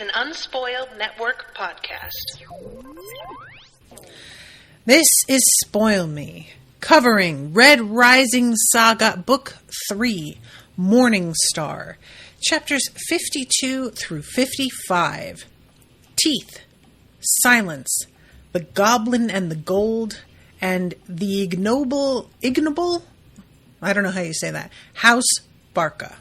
an Unspoiled Network podcast. This is Spoil Me, covering Red Rising Saga Book 3, Morning Star, chapters 52 through 55. Teeth, Silence, The Goblin and the Gold, and the ignoble, I don't know how you say that, House Barca.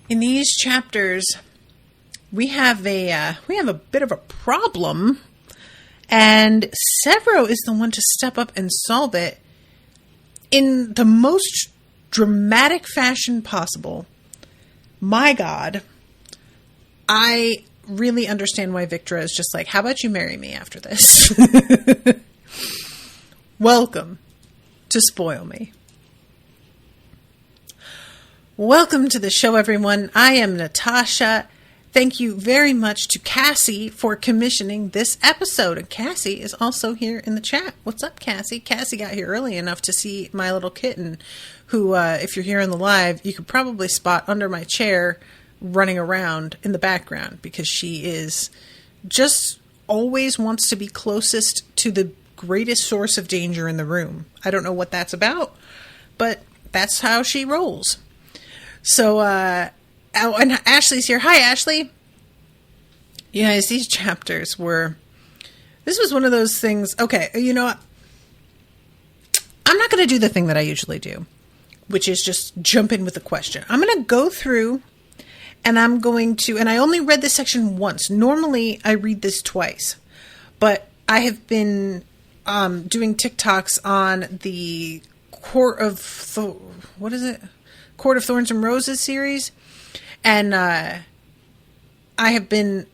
In these chapters, we have a bit of a problem, and Severo is the one to step up and solve it in the most dramatic fashion possible. My God, I really understand why Victra is just like, how about you marry me after this? Welcome to Spoil Me. Welcome to the show, everyone. I am Natasha. Thank you very much to Cassie for commissioning this episode. And Cassie is also here in the chat. What's up, Cassie? Cassie got here early enough to see my little kitten, who, if you're here in the live, you could probably spot under my chair running around in the background, because she is just always wants to be closest to the greatest source of danger in the room. I don't know what that's about, but that's how she rolls. So, and Ashley's here. Hi, Ashley. You guys, these chapters this was one of those things. Okay, you know what? I'm not going to do the thing that I usually do, which is just jump in with a question. I'm going to go through, and and I only read this section once. Normally, I read this twice, but I have been doing TikToks on the Court of Thorns and Roses series, and I have been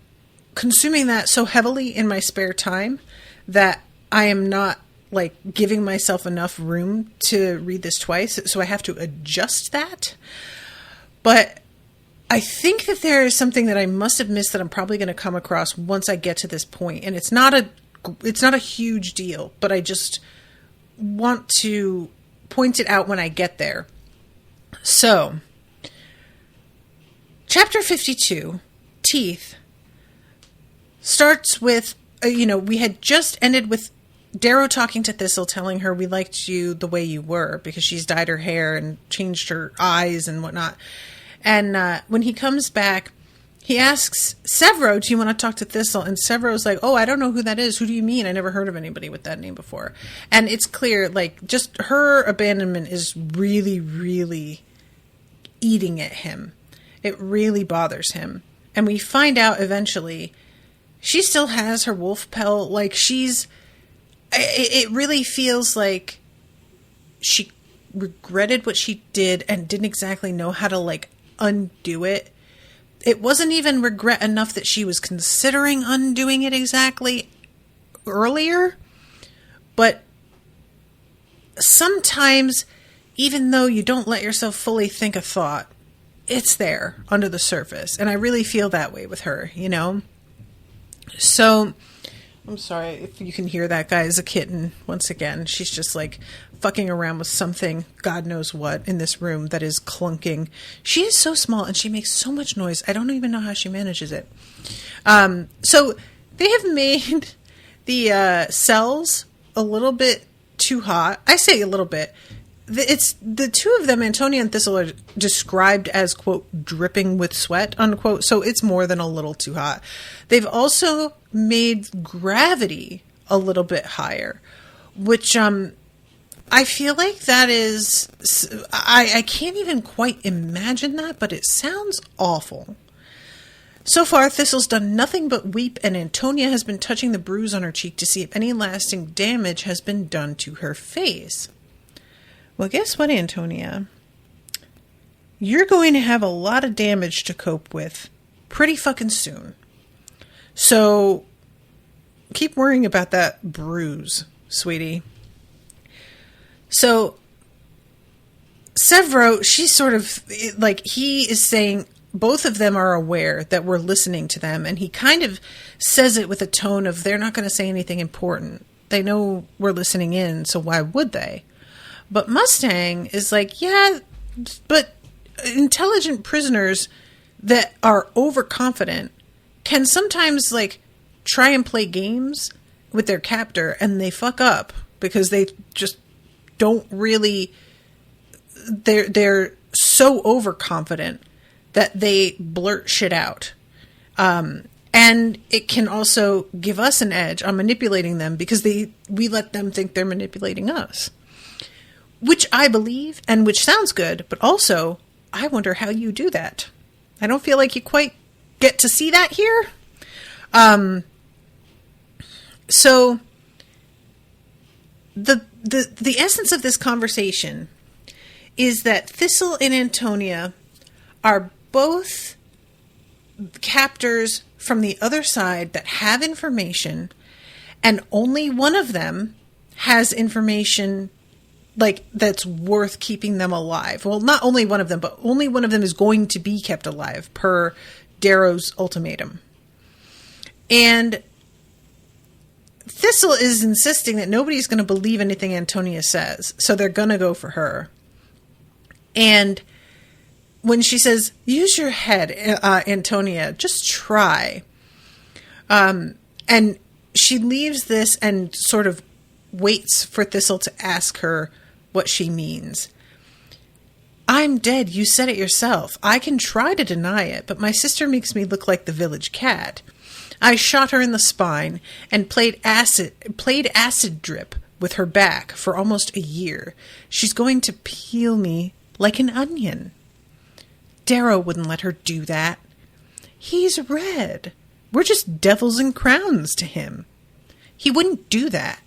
consuming that so heavily in my spare time that I am not giving myself enough room to read this twice, so I have to adjust that. But I think that there is something that I must have missed that I'm probably going to come across once I get to this point, and it's not a huge deal, but I just want to point it out when I get there. So, chapter 52, Teeth, starts with, we had just ended with Darrow talking to Thistle, telling her we liked you the way you were, because she's dyed her hair and changed her eyes and whatnot. And when he comes back, he asks Severo, do you want to talk to Thistle? And Severo's like, oh, I don't know who that is. Who do you mean? I never heard of anybody with that name before. And it's clear, just her abandonment is really, really eating at him. It really bothers him. And we find out eventually she still has her wolf pelt. It really feels like she regretted what she did and didn't exactly know how to undo it. It wasn't even regret enough that she was considering undoing it exactly earlier. But sometimes, even though you don't let yourself fully think a thought, it's there under the surface. And I really feel that way with her, So, I'm sorry if you can hear that, guy is a kitten. Once again, she's just fucking around with something, God knows what, in this room that is clunking. She is so small and she makes so much noise. I don't even know how she manages it. So they have made the cells a little bit too hot. I say a little bit. It's the two of them, Antonia and Thistle, are described as, quote, dripping with sweat, unquote. So it's more than a little too hot. They've also made gravity a little bit higher, which I feel like that is, I can't even quite imagine that, but it sounds awful. So far, Thistle's done nothing but weep, and Antonia has been touching the bruise on her cheek to see if any lasting damage has been done to her face. Well, guess what, Antonia? You're going to have a lot of damage to cope with pretty fucking soon. So, keep worrying about that bruise, sweetie. So, Severo, she's sort of, he is saying, both of them are aware that we're listening to them, and he kind of says it with a tone of they're not going to say anything important. They know we're listening in, so why would they? But Mustang is like, yeah, but intelligent prisoners that are overconfident can sometimes, like, try and play games with their captor, and they fuck up because they just don't really... They're so overconfident that they blurt shit out. And it can also give us an edge on manipulating them because we let them think they're manipulating us. Which I believe, and which sounds good, but also, I wonder how you do that. I don't feel like you quite get to see that here. So, the essence of this conversation is that Thistle and Antonia are both captors from the other side that have information, and only one of them has information like that's worth keeping them alive. Well, not only one of them, but only one of them is going to be kept alive per Darrow's ultimatum. And Thistle is insisting that nobody's going to believe anything Antonia says, so they're going to go for her. And when she says, use your head, Antonia, just try. And she leaves this and sort of waits for Thistle to ask her what she means. I'm dead, you said it yourself. I can try to deny it, but my sister makes me look like the village cat. I shot her in the spine and played acid drip with her back for almost a year. She's going to peel me like an onion. Darrow wouldn't let her do that. He's red. We're just devils in crowns to him. He wouldn't do that.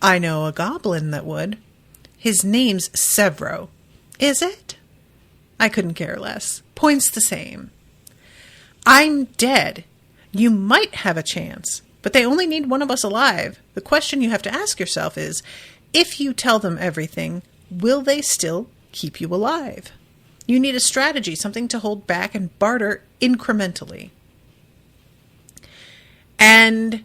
I know a goblin that would. His name's Severo. Is it? I couldn't care less. Point's the same. I'm dead. You might have a chance, but they only need one of us alive. The question you have to ask yourself is, if you tell them everything, will they still keep you alive? You need a strategy, something to hold back and barter incrementally. And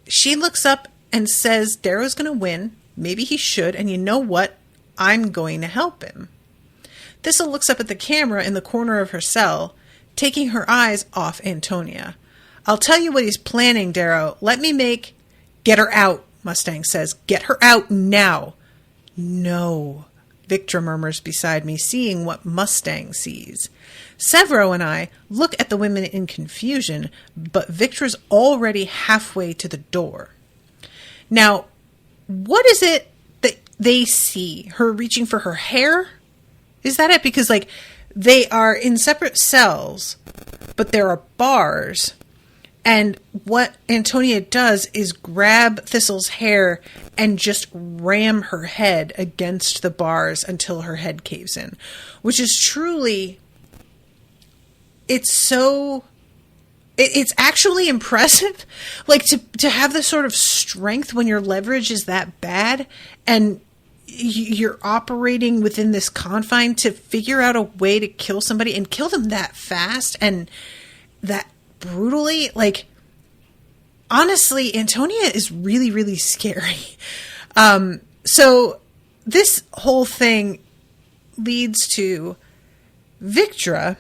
she looks up and says, Darrow's going to win. Maybe he should. And you know what? I'm going to help him. Thistle looks up at the camera in the corner of her cell, taking her eyes off Antonia. I'll tell you what he's planning, Darrow. Get her out, Mustang says. Get her out now. No, Victra murmurs beside me, seeing what Mustang sees. Severo and I look at the women in confusion, but Victra's already halfway to the door. Now, what is it that they see? Her reaching for her hair? Is that it? Because, like, they are in separate cells, but there are bars. And what Antonia does is grab Thistle's hair and just ram her head against the bars until her head caves in. Which is truly... It's actually impressive. Like, to have this sort of strength when your leverage is that bad and you're operating within this confine to figure out a way to kill somebody and kill them that fast and that brutally. Like, honestly, Antonia is really, really scary. So this whole thing leads to Victra,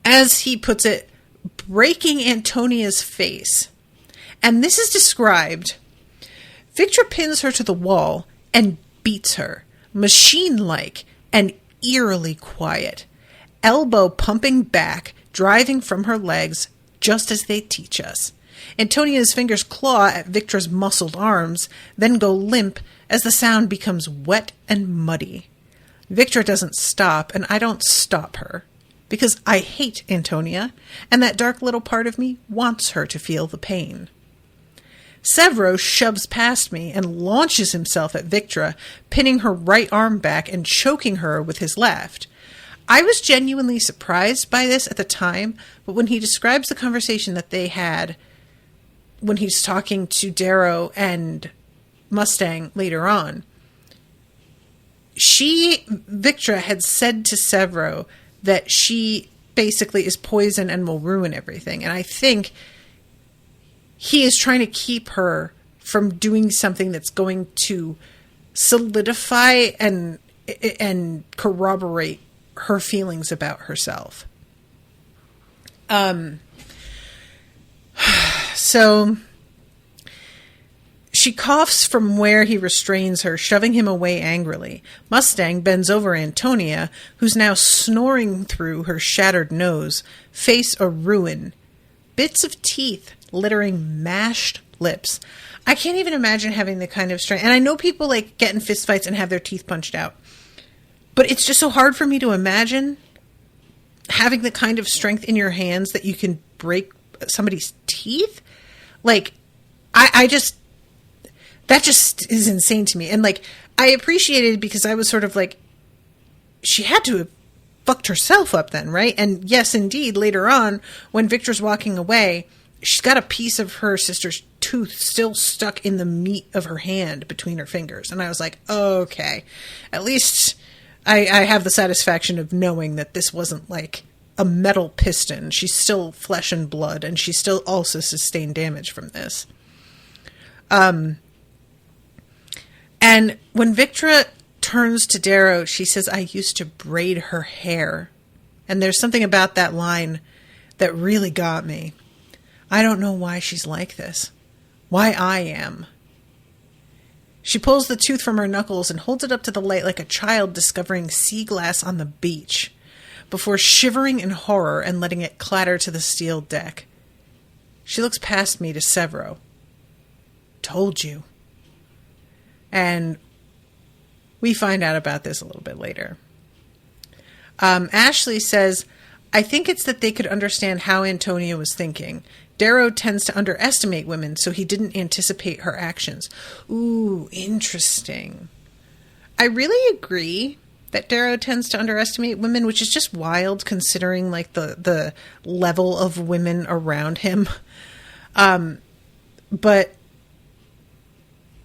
as he puts it, breaking Antonia's face. And this is described. Victra pins her to the wall and beats her, machine-like and eerily quiet, elbow pumping back, driving from her legs, just as they teach us. Antonia's fingers claw at Victra's muscled arms, then go limp as the sound becomes wet and muddy. Victra doesn't stop, and I don't stop her, because I hate Antonia, and that dark little part of me wants her to feel the pain. Severo shoves past me and launches himself at Victra, pinning her right arm back and choking her with his left. I was genuinely surprised by this at the time, but when he describes the conversation that they had when he's talking to Darrow and Mustang later on, Victra had said to Severo that she basically is poison and will ruin everything. And I think he is trying to keep her from doing something that's going to solidify and corroborate her feelings about herself. So she coughs from where he restrains her, shoving him away angrily. Mustang bends over Antonia, who's now snoring through her shattered nose, face a ruin. Bits of teeth littering mashed lips. I can't even imagine having the kind of strength. And I know people like get in fistfights and have their teeth punched out. But it's just so hard for me to imagine having the kind of strength in your hands that you can break somebody's teeth. Like, I just... That just is insane to me. And, like, I appreciated it because I was sort of like, she had to have fucked herself up then, right? And yes, indeed, later on, when Victor's walking away, she's got a piece of her sister's tooth still stuck in the meat of her hand between her fingers. And I was like, oh, okay. At least I have the satisfaction of knowing that this wasn't, like, a metal piston. She's still flesh and blood, and she still also sustained damage from this. And when Victra turns to Darrow, she says, I used to braid her hair. And there's something about that line that really got me. I don't know why she's like this. Why I am. She pulls the tooth from her knuckles and holds it up to the light like a child discovering sea glass on the beach, before shivering in horror and letting it clatter to the steel deck. She looks past me to Severo. Told you. And we find out about this a little bit later. Ashley says, I think it's that they could understand how Antonia was thinking. Darrow tends to underestimate women, so he didn't anticipate her actions. Ooh, interesting. I really agree that Darrow tends to underestimate women, which is just wild considering like the level of women around him. But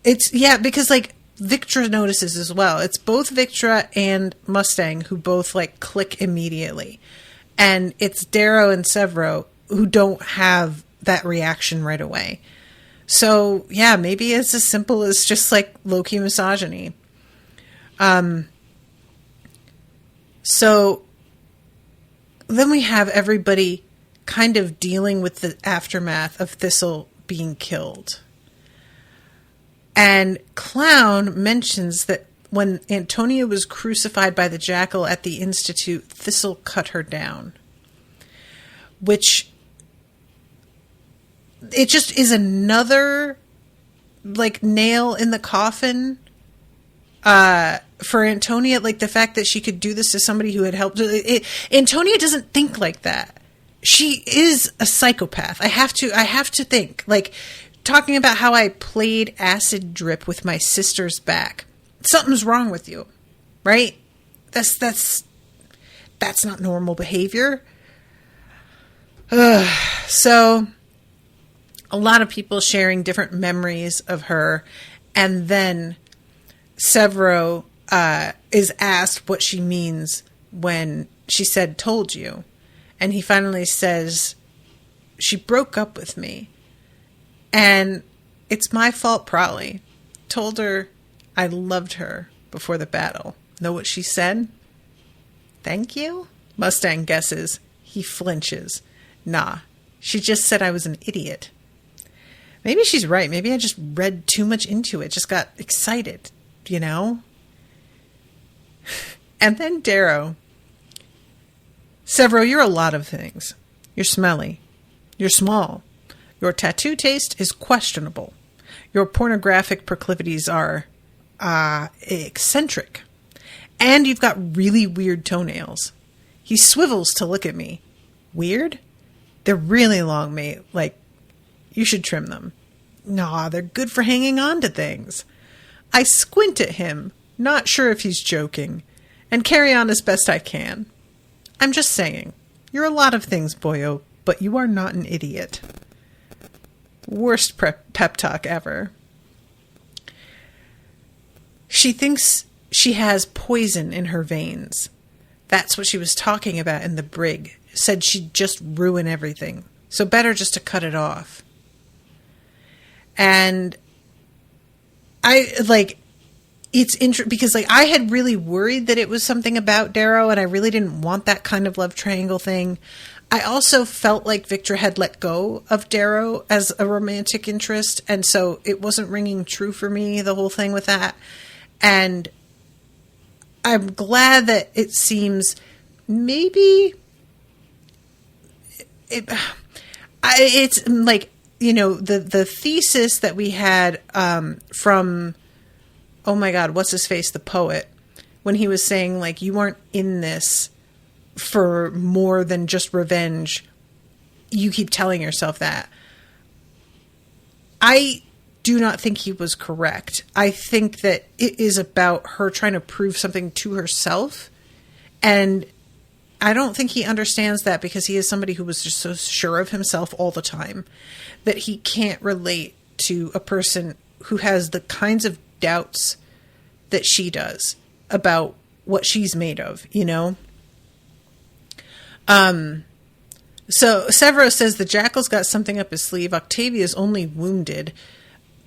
it's, yeah, because like Victra notices as well. It's both Victra and Mustang who both like click immediately. And it's Darrow and Severo who don't have that reaction right away. So yeah, maybe it's as simple as just like low-key misogyny. So then we have everybody kind of dealing with the aftermath of Thistle being killed. And Clown mentions that when Antonia was crucified by the jackal at the Institute, Thistle cut her down. Which, it just is another, like, nail in the coffin for Antonia. Like, the fact that she could do this to somebody who had helped. Antonia doesn't think like that. She is a psychopath. I have to think. Like, talking about how I played acid drip with my sister's back. Something's wrong with you, right? That's not normal behavior. So, a lot of people sharing different memories of her, and then Severo is asked what she means when she said, told you. And he finally says, she broke up with me. And it's my fault, probably. Told her I loved her before the battle. Know what she said? Thank you? Mustang guesses. He flinches. Nah, she just said I was an idiot. Maybe she's right. Maybe I just read too much into it. Just got excited, you know? And then Darrow. Severo, you're a lot of things. You're smelly. You're small. Your tattoo taste is questionable. Your pornographic proclivities are eccentric. And you've got really weird toenails. He swivels to look at me. Weird? They're really long, mate. Like, you should trim them. Nah, they're good for hanging on to things. I squint at him, not sure if he's joking, and carry on as best I can. I'm just saying, you're a lot of things, boyo, but you are not an idiot. Worst pep talk ever. She thinks she has poison in her veins. That's what she was talking about in the brig. Said she'd just ruin everything. So better just to cut it off. And it's interesting because I had really worried that it was something about Darrow, and I really didn't want that kind of love triangle thing. I also felt like Victor had let go of Darrow as a romantic interest, and so it wasn't ringing true for me, the whole thing with that. And I'm glad that it seems maybe it's like, the thesis that we had from, oh my God, what's his face, the poet, when he was saying, you weren't in this for more than just revenge. You keep telling yourself that. I do not think he was correct. I think that it is about her trying to prove something to herself. And I don't think he understands that because he is somebody who was just so sure of himself all the time that he can't relate to a person who has the kinds of doubts that she does about what she's made of, So Severus says the Jackal's got something up his sleeve. Octavia's only wounded.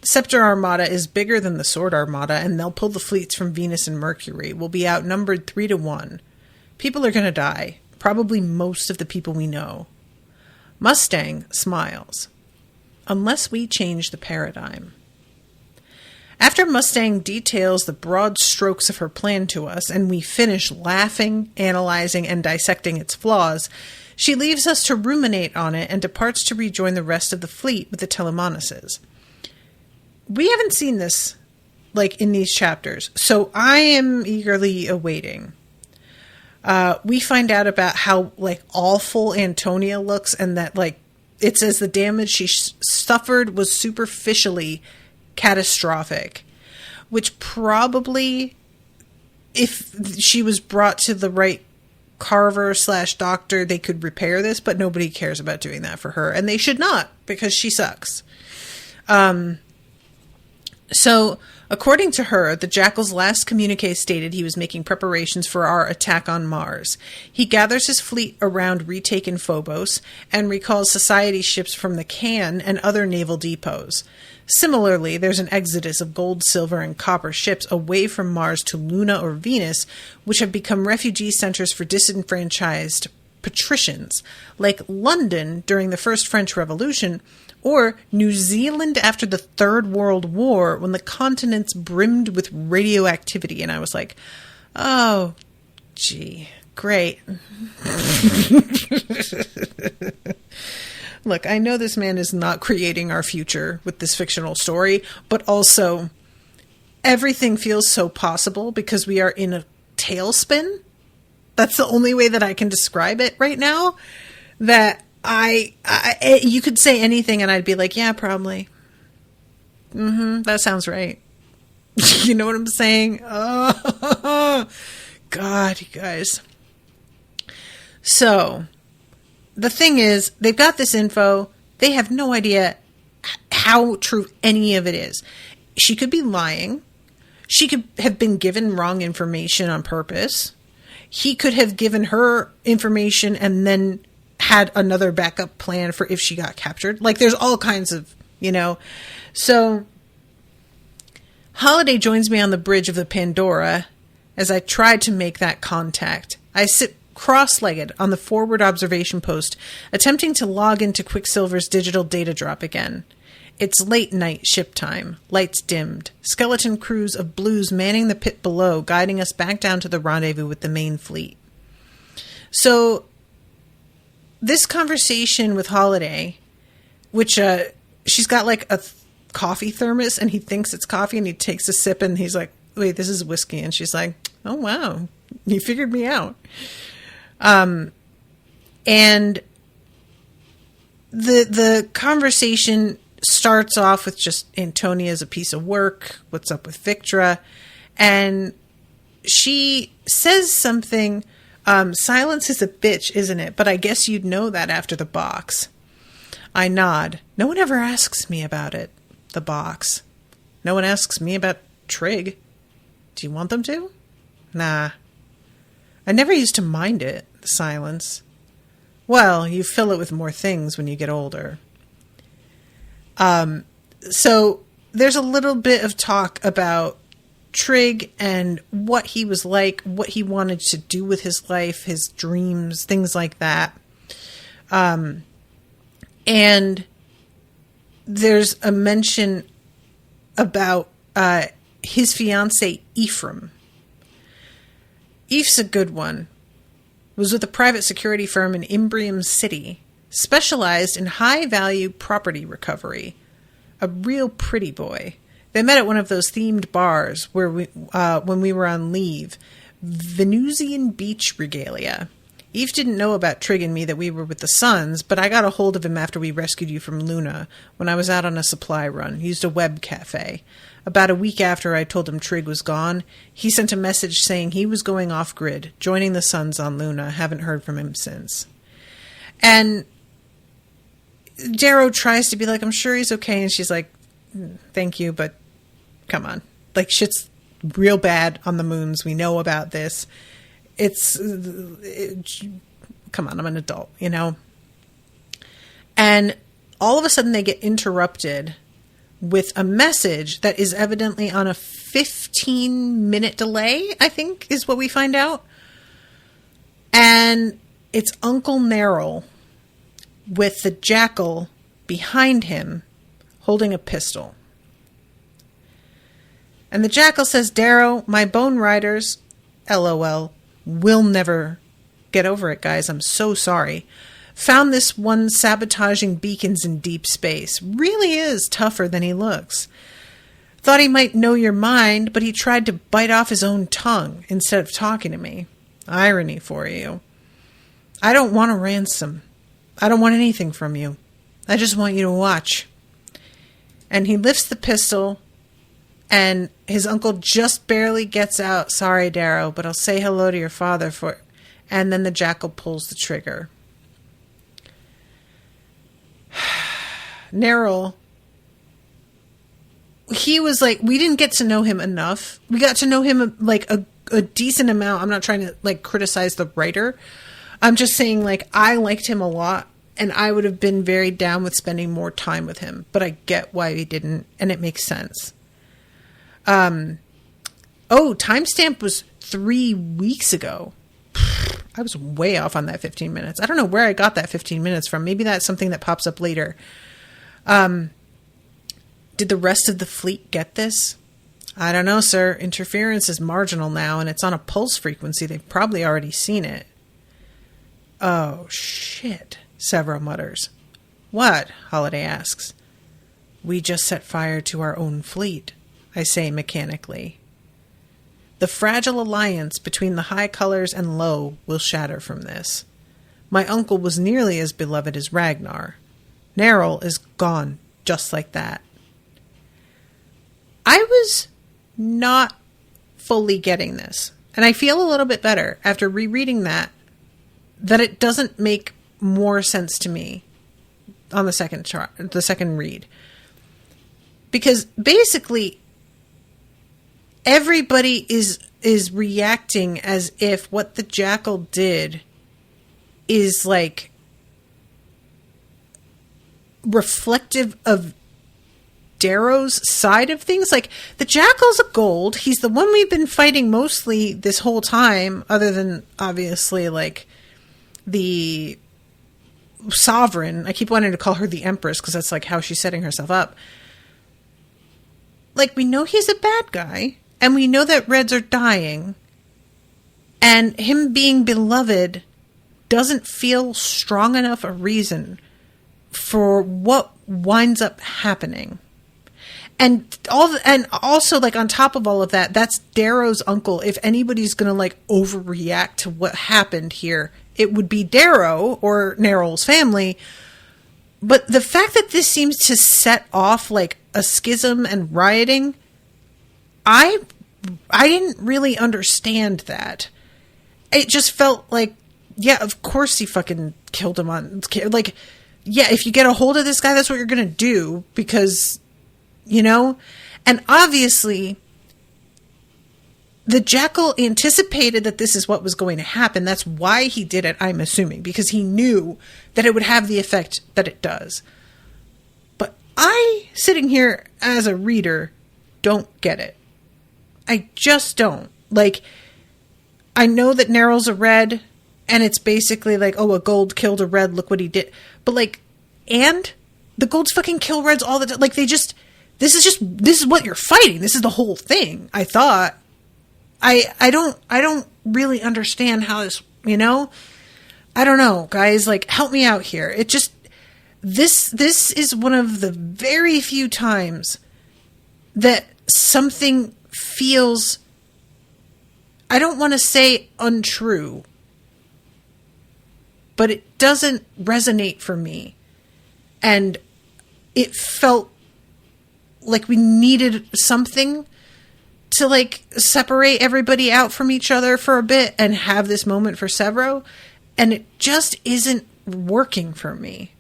Scepter Armada is bigger than the Sword Armada, and they'll pull the fleets from Venus and Mercury. We'll be outnumbered 3-1. People are going to die. Probably most of the people we know. Mustang smiles. Unless we change the paradigm. After Mustang details the broad strokes of her plan to us, and we finish laughing, analyzing, and dissecting its flaws, she leaves us to ruminate on it and departs to rejoin the rest of the fleet with the Telemonases. We haven't seen this, in these chapters, so I am eagerly awaiting. We find out about how, awful Antonia looks, and that, it says the damage she suffered was superficially catastrophic, which probably, if she was brought to the right carver/doctor, they could repair this, but nobody cares about doing that for her, and they should not, because she sucks. So, according to her, the Jackal's last communique stated he was making preparations for our attack on Mars. He gathers his fleet around retaken Phobos and recalls Society ships from the Can and other naval depots. Similarly, there's an exodus of gold, silver, and copper ships away from Mars to Luna or Venus, which have become refugee centers for disenfranchised patricians, like London during the First French Revolution, or New Zealand after the Third World War, when the continents brimmed with radioactivity. And I was like, oh, gee, great. Look, I know this man is not creating our future with this fictional story, but also everything feels so possible because we are in a tailspin. That's the only way that I can describe it right now. That you could say anything and I'd be like, yeah, probably. That sounds right. You know what I'm saying? Oh, God, you guys. So, the thing is, they've got this info. They have no idea how true any of it is. She could be lying. She could have been given wrong information on purpose. He could have given her information and then had another backup plan for if she got captured. There's all kinds of, So, Holiday joins me on the bridge of the Pandora as I try to make that contact. I sit cross-legged on the forward observation post, attempting to log into Quicksilver's digital data drop again. It's late night ship time, lights dimmed, skeleton crews of blues manning the pit below, guiding us back down to the rendezvous with the main fleet. So, this conversation with Holiday, which she's got a coffee thermos, and he thinks it's coffee, and he takes a sip, and he's like, wait, this is whiskey. And she's like, oh, wow, you figured me out. And the conversation starts off with just Antonia's a piece of work. What's up with Victra? And she says something, silence is a bitch, isn't it? But I guess you'd know that after the box. I nod. No one ever asks me about it. The box. No one asks me about Trig. Do you want them to? Nah. I never used to mind it, the silence. Well, you fill it with more things when you get older. So there's a little bit of talk about Trig and what he was like, what he wanted to do with his life, his dreams, things like that. And there's a mention about his fiance, Ephraim. Eph's a good one. Was with a private security firm in Imbrium City, specialized in high-value property recovery. A real pretty boy. They met at one of those themed bars where when we were on leave. Venusian Beach Regalia. Eve didn't know about Trig and me that we were with the Suns, but I got a hold of him after we rescued you from Luna when I was out on a supply run. Used a web cafe. About a week after I told him Trig was gone, he sent a message saying he was going off-grid, joining the Suns on Luna. Haven't heard from him since. And Darrow tries to be like, I'm sure he's okay, and she's like, thank you, but come on. Like, shit's real bad on the moons. We know about this. Come on, I'm an adult, you know? And all of a sudden they get interrupted with a message that is evidently on a 15-minute delay, I think, is what we find out. And it's Uncle Neril with the jackal behind him holding a pistol. And the jackal says, Darrow, my bone riders, LOL, will never get over it, guys. I'm so sorry. Found this one sabotaging beacons in deep space. Really is tougher than he looks. Thought he might know your mind, but he tried to bite off his own tongue instead of talking to me. Irony for you. I don't want a ransom. I don't want anything from you. I just want you to watch. And he lifts the pistol, and his uncle just barely gets out. Sorry, Darrow, but I'll say hello to your father for... And then the jackal pulls the trigger. Neril, he was like, we didn't get to know him enough. We got to know him like a decent amount. I'm not trying to like criticize the writer. I'm just saying like I liked him a lot and I would have been very down with spending more time with him, but I get why he didn't, and it makes sense. Timestamp was 3 weeks ago. I was way off on that 15 minutes. I don't know where I got that 15 minutes from. Maybe that's something that pops up later. Did the rest of the fleet get this? I don't know, sir. Interference is marginal now, and it's on a pulse frequency. They've probably already seen it. Oh, shit, Severo mutters. What? Holiday asks. We just set fire to our own fleet, I say mechanically. The fragile alliance between the High Colors and Low will shatter from this. My uncle was nearly as beloved as Ragnar. Neril is gone just like that. I was not fully getting this, and I feel a little bit better after rereading that it doesn't make more sense to me on the second read. Because basically everybody is reacting as if what the jackal did is like reflective of Darrow's side of things. Like, the jackal's a gold. He's the one we've been fighting mostly this whole time, other than obviously like the sovereign. I keep wanting to call her the Empress because that's like how she's setting herself up. Like, we know he's a bad guy, and we know that Reds are dying, and him being beloved doesn't feel strong enough a reason for what winds up happening. And also, like, on top of all of that, that's Darrow's uncle. If anybody's going to, like, overreact to what happened here, it would be Darrow or Neril's family. But the fact that this seems to set off, like, a schism and rioting, I didn't really understand that. It just felt like, yeah, of course he fucking killed him on... Like, yeah, if you get a hold of this guy, that's what you're going to do, because... You know? And obviously, the Jackal anticipated that this is what was going to happen. That's why he did it, I'm assuming, because he knew that it would have the effect that it does. But I, sitting here as a reader, don't get it. I just don't. Like, I know that Neryl's a red, and it's basically like, oh, a gold killed a red, look what he did. But like, and the golds fucking kill reds all the time. Like, this is what you're fighting. This is the whole thing, I thought. I don't really understand how this, I don't know, guys, like, help me out here. It just, this is one of the very few times that something feels, I don't want to say untrue, but it doesn't resonate for me. And it felt like we needed something to like separate everybody out from each other for a bit and have this moment for Severo. And it just isn't working for me.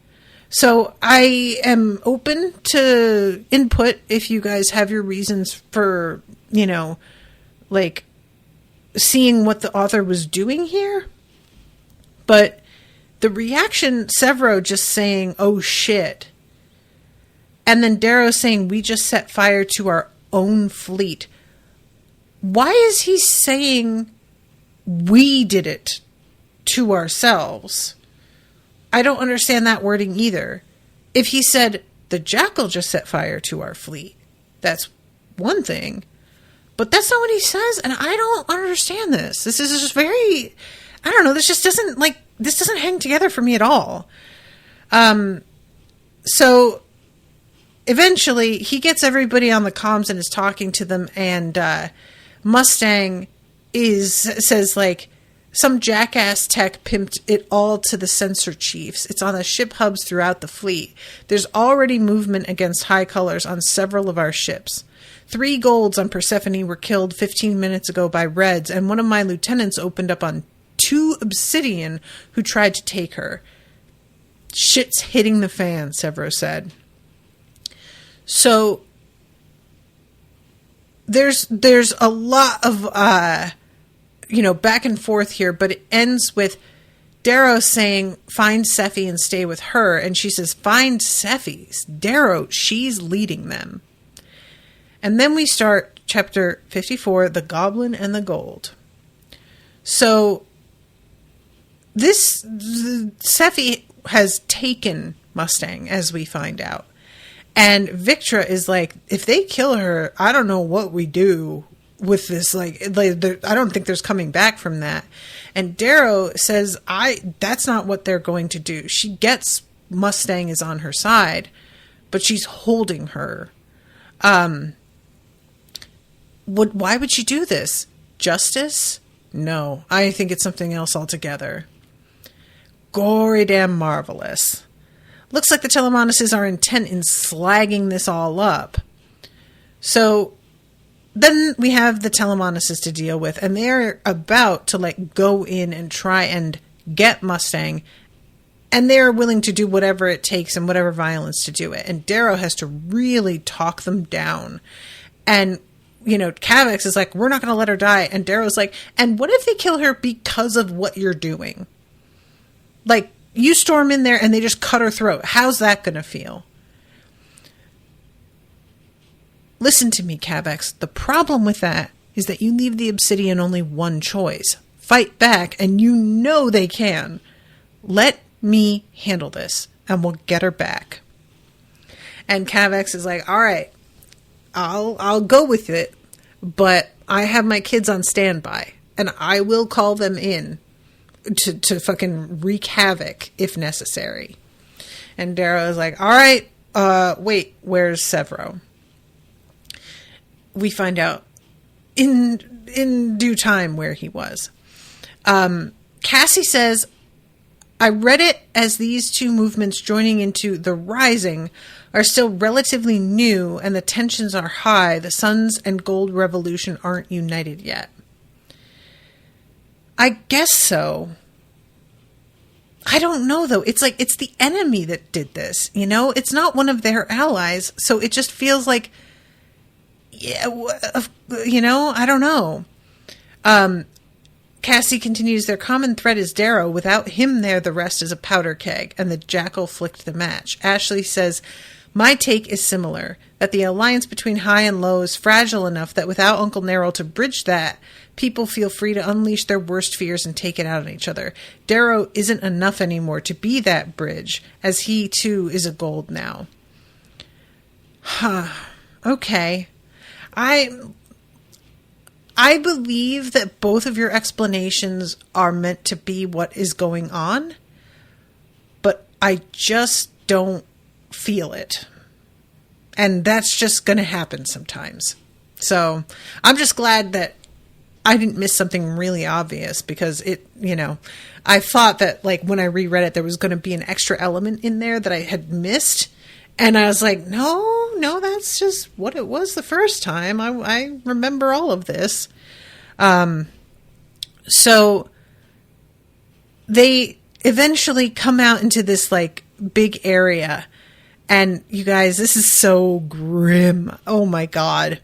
So I am open to input if you guys have your reasons for, like seeing what the author was doing here. But the reaction, Severo just saying, oh shit. And then Darrow saying, we just set fire to our own fleet. Why is he saying we did it to ourselves? I don't understand that wording either. If he said the Jackal just set fire to our fleet, that's one thing. But that's not what he says, and I don't understand this. This is just very, I don't know, this doesn't hang together for me at all. So eventually he gets everybody on the comms and is talking to them, and Mustang says like, some jackass tech pimped it all to the sensor chiefs. It's on the ship hubs throughout the fleet. There's already movement against high colors on several of our ships. 3 golds on Persephone were killed 15 minutes ago by Reds, and one of my lieutenants opened up on 2 Obsidian who tried to take her. Shit's hitting the fan, Severo said. So there's a lot of back and forth here, but it ends with Darrow saying, find Sephi and stay with her. And she says, find Sephi. Darrow, she's leading them. And then we start chapter 54, The Goblin and the Gold. So Sephi has taken Mustang, as we find out. And Victra is like, if they kill her, I don't know what we do with this. Like I don't think there's coming back from that. And Darrow says, that's not what they're going to do. She gets Mustang is on her side, but she's holding her. Why would she do this? Justice? No, I think it's something else altogether. Gory damn marvelous. Looks like the Telemonases are intent in slagging this all up. So then we have the Telemonases to deal with, and they're about to go in and try and get Mustang, and they're willing to do whatever it takes and whatever violence to do it. And Darrow has to really talk them down. And Cavex is like, we're not going to let her die. And Darrow's like, and what if they kill her because of what you're doing? Like, you storm in there and they just cut her throat. How's that going to feel? Listen to me, Cavex. The problem with that is that you leave the Obsidian only one choice. Fight back, and you know they can. Let me handle this, and we'll get her back. And Cavex is like, all right, I'll go with it, but I have my kids on standby, and I will call them in to fucking wreak havoc if necessary. And Darrow is like, all right, wait, where's Severo? We find out in due time where he was. Cassie says, I read it as these two movements joining into the Rising are still relatively new and the tensions are high. The Suns and Gold Revolution aren't united yet. I guess so. I don't know, though. It's like, it's the enemy that did this, It's not one of their allies, so it just feels like, yeah, I don't know. Cassie continues, their common thread is Darrow. Without him there, the rest is a powder keg, and the jackal flicked the match. Ashley says, my take is similar, that the alliance between high and low is fragile enough that without Uncle Nero to bridge that, people feel free to unleash their worst fears and take it out on each other. Darrow isn't enough anymore to be that bridge, as he, too, is a gold now. Huh. Okay. I believe that both of your explanations are meant to be what is going on, but I just don't feel it. And that's just going to happen sometimes. So I'm just glad that I didn't miss something really obvious, because it, I thought that like when I reread it, there was going to be an extra element in there that I had missed. And I was like, no, that's just what it was the first time. I remember all of this. So they eventually come out into this like big area. And you guys, this is so grim. Oh my God.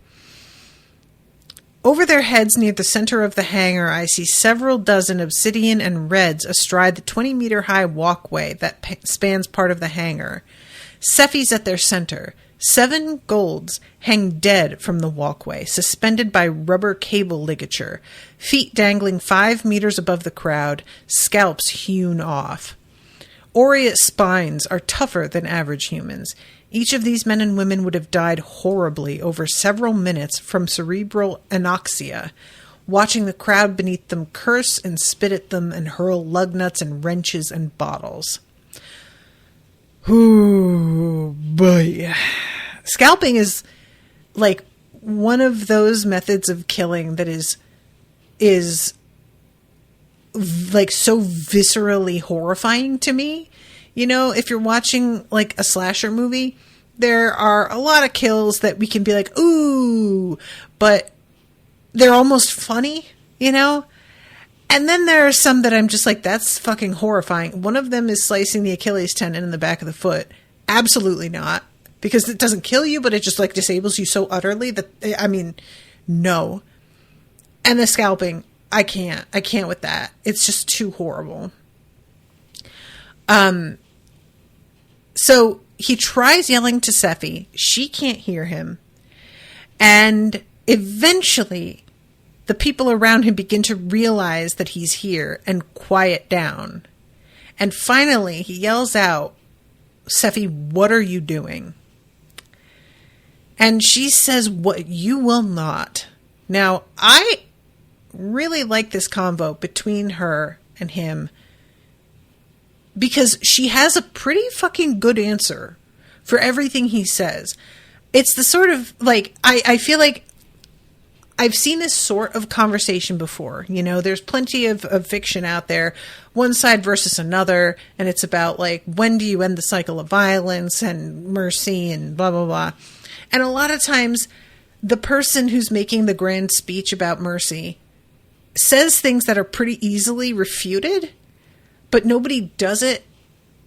Over their heads near the center of the hangar, I see several dozen obsidian and reds astride the 20-meter high walkway that spans part of the hangar. Seffi's at their center. 7 golds hang dead from the walkway, suspended by rubber cable ligature, feet dangling 5 meters above the crowd, scalps hewn off. Aureate spines are tougher than average humans. Each of these men and women would have died horribly over several minutes from cerebral anoxia, watching the crowd beneath them curse and spit at them and hurl lug nuts and wrenches and bottles. Ooh, boy. Scalping is like one of those methods of killing that is like so viscerally horrifying to me. If you're watching like a slasher movie, there are a lot of kills that we can be like, ooh, but they're almost funny, And then there are some that I'm just like, that's fucking horrifying. One of them is slicing the Achilles tendon in the back of the foot. Absolutely not. Because it doesn't kill you, but it just like disables you so utterly that, no. And the scalping, I can't with that. It's just too horrible. So he tries yelling to Seffi. She can't hear him. And eventually the people around him begin to realize that he's here and quiet down. And finally he yells out, Seffi, what are you doing? And she says, what you will not. Now, I really like this convo between her and him, because she has a pretty fucking good answer for everything he says. It's the sort of, like, I feel like I've seen this sort of conversation before. There's plenty of fiction out there, one side versus another, and it's about, like, when do you end the cycle of violence and mercy and blah, blah, blah. And a lot of times, the person who's making the grand speech about mercy says things that are pretty easily refuted, but nobody does it,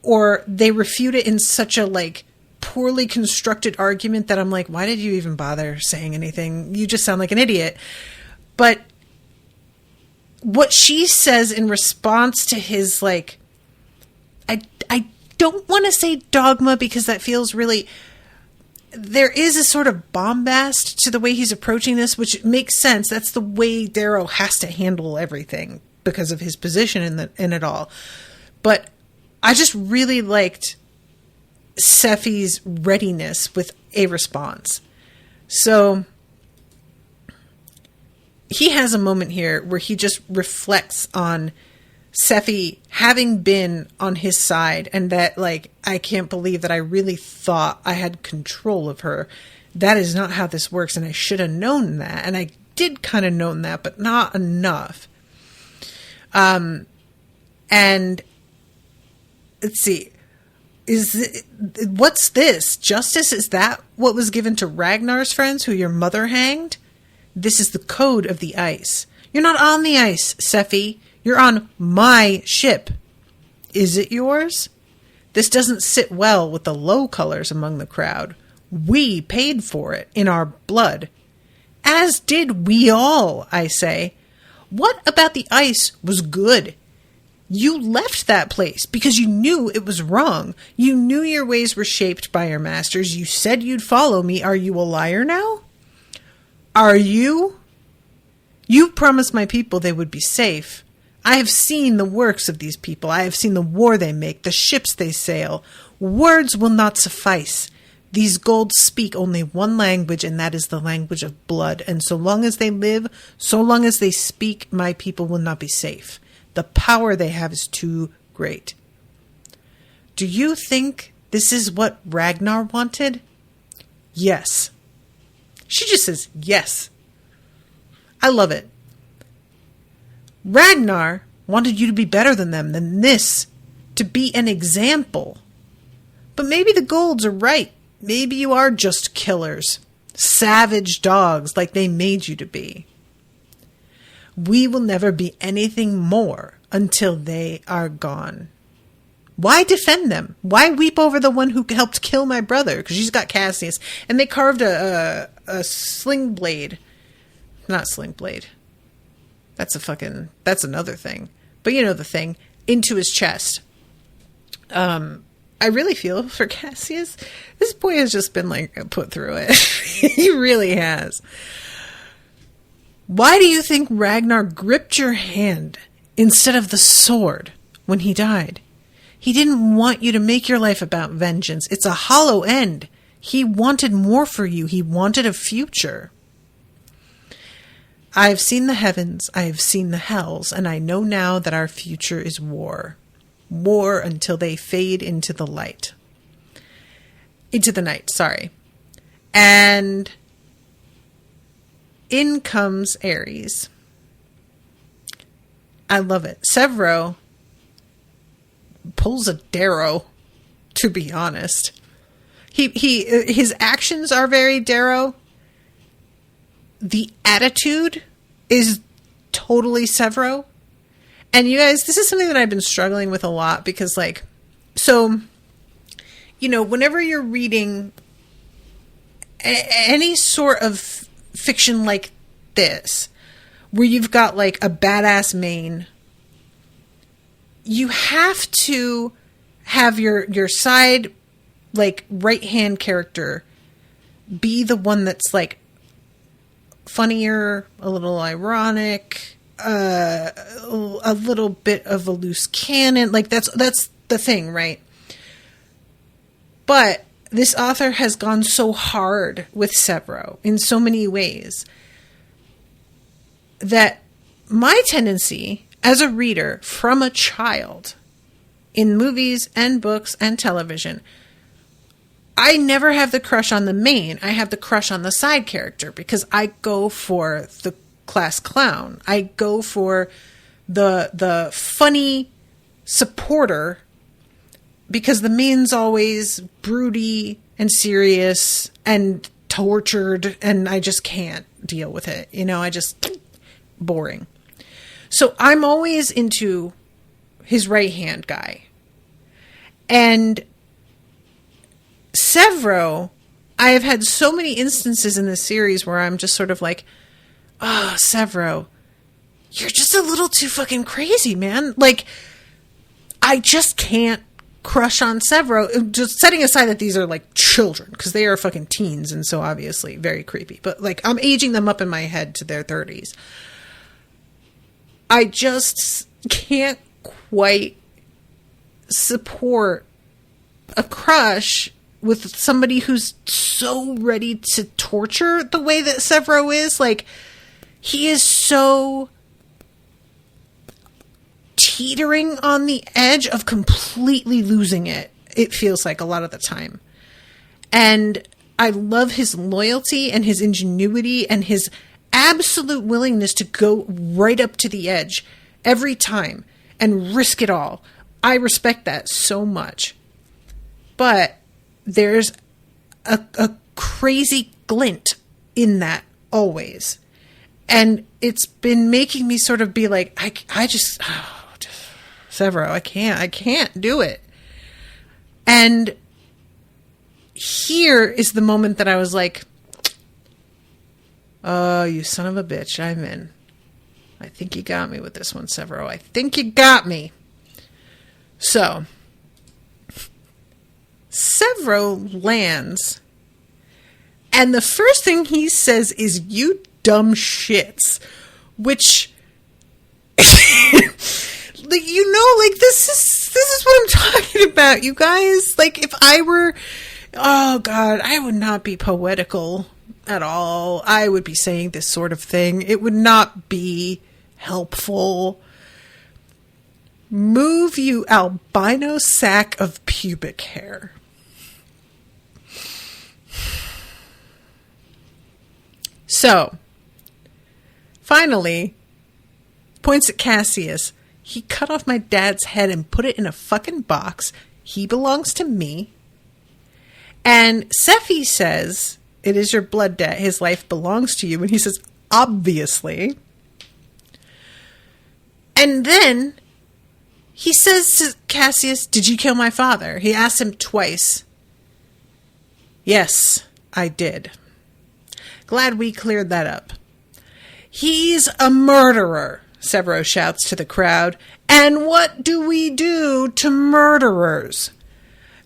or they refute it in such a, like, poorly constructed argument that I'm like, why did you even bother saying anything? You just sound like an idiot. But what she says in response to his, like, I don't want to say dogma, because that feels really, there is a sort of bombast to the way he's approaching this, which makes sense. That's the way Darrow has to handle everything because of his position in it all. But I just really liked Seffi's readiness with a response. So he has a moment here where he just reflects on Seffi having been on his side, and that, like, I can't believe that I really thought I had control of her. That is not how this works, and I should have known that. And I did kind of know that, but not enough. And let's see. What's this? Justice? Is that what was given to Ragnar's friends who your mother hanged? This is the code of the ice. You're not on the ice, Seffi. You're on my ship. Is it yours? This doesn't sit well with the low colors among the crowd. We paid for it in our blood. As did we all, I say. What about the ice was good? You left that place because you knew it was wrong. You knew your ways were shaped by your masters. You said you'd follow me. Are you a liar now? Are you? You promised my people they would be safe. I have seen the works of these people. I have seen the war they make, the ships they sail. Words will not suffice. These golds speak only one language, and that is the language of blood. And so long as they live, so long as they speak, my people will not be safe. The power they have is too great. Do you think this is what Ragnar wanted? Yes. She just says yes. I love it. Ragnar wanted you to be better than them, than this, to be an example. But maybe the Golds are right. Maybe you are just killers, savage dogs like they made you to be. We will never be anything more until they are gone. Why defend them? Why weep over the one who helped kill my brother? Because she's got Cassie, and they carved a sling blade. Not sling blade. That's another thing. But you know the thing. Into his chest. I really feel for Cassius. This boy has just been like put through it. He really has. Why do you think Ragnar gripped your hand instead of the sword when he died? He didn't want you to make your life about vengeance. It's a hollow end. He wanted more for you. He wanted a future. I have seen the heavens, I have seen the hells, and I know now that our future is war. War until they fade into the light. Into the night, sorry. And in comes Ares. I love it. Severo pulls a Darrow, to be honest. His actions are very Darrow. The attitude is totally Severo. And you guys, this is something that I've been struggling with a lot because, like, so, you know, whenever you're reading any sort of fiction like this, where you've got, like, a badass main, you have to have your side, like, right-hand character be the one that's, like, funnier, a little ironic, a little bit of a loose cannon. Like, that's the thing, right? But this author has gone so hard with Severo in so many ways that my tendency as a reader from a child in movies and books and television, I never have the crush on the main. I have the crush on the side character because I go for the class clown. I go for the funny supporter because the main's always broody and serious and tortured, and I just can't deal with it. You know, boring. So I'm always into his right-hand guy. And Severo, I have had so many instances in this series where I'm just sort of like, oh, Severo, you're just a little too fucking crazy, man. Like, I just can't crush on Severo. Just setting aside that these are like children, because they are fucking teens, and so obviously very creepy. But like, I'm aging them up in my head to their 30s. I just can't quite support a crush with somebody who's so ready to torture the way that Severo is. Like, he is so teetering on the edge of completely losing it. It feels like a lot of the time. And I love his loyalty and his ingenuity and his absolute willingness to go right up to the edge every time and risk it all. I respect that so much. But there's a crazy glint in that always. And it's been making me sort of be like, Severo, I can't do it. And here is the moment that I was like, oh, you son of a bitch, I'm in. I think you got me with this one, Severo. I think you got me. So, Severo lands, and the first thing he says is, "You dumb shits," which, like, you know, like, this is what I'm talking about, you guys. Like, if I were, oh God, I would not be poetical at all. I would be saying this sort of thing. It would not be helpful. Move, you albino sack of pubic hair. So, finally, points at Cassius. He cut off my dad's head and put it in a fucking box. He belongs to me. And Sephi says, "It is your blood debt. His life belongs to you." And he says, "Obviously." And then he says to Cassius, "Did you kill my father?" He asks him twice. "Yes, I did." Glad we cleared that up. "He's a murderer," Severo shouts to the crowd. "And what do we do to murderers?"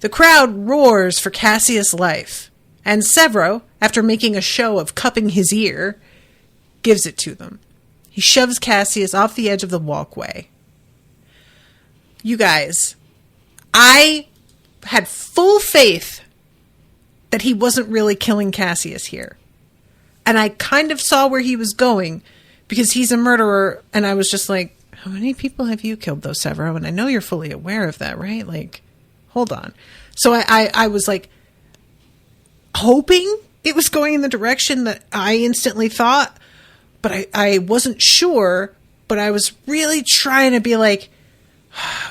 The crowd roars for Cassius' life. And Severo, after making a show of cupping his ear, gives it to them. He shoves Cassius off the edge of the walkway. You guys, I had full faith that he wasn't really killing Cassius here. And I kind of saw where he was going because he's a murderer. And I was just like, how many people have you killed, though, Severo? And I know you're fully aware of that, right? Like, hold on. So I was like hoping it was going in the direction that I instantly thought. But I wasn't sure, but I was really trying to be like,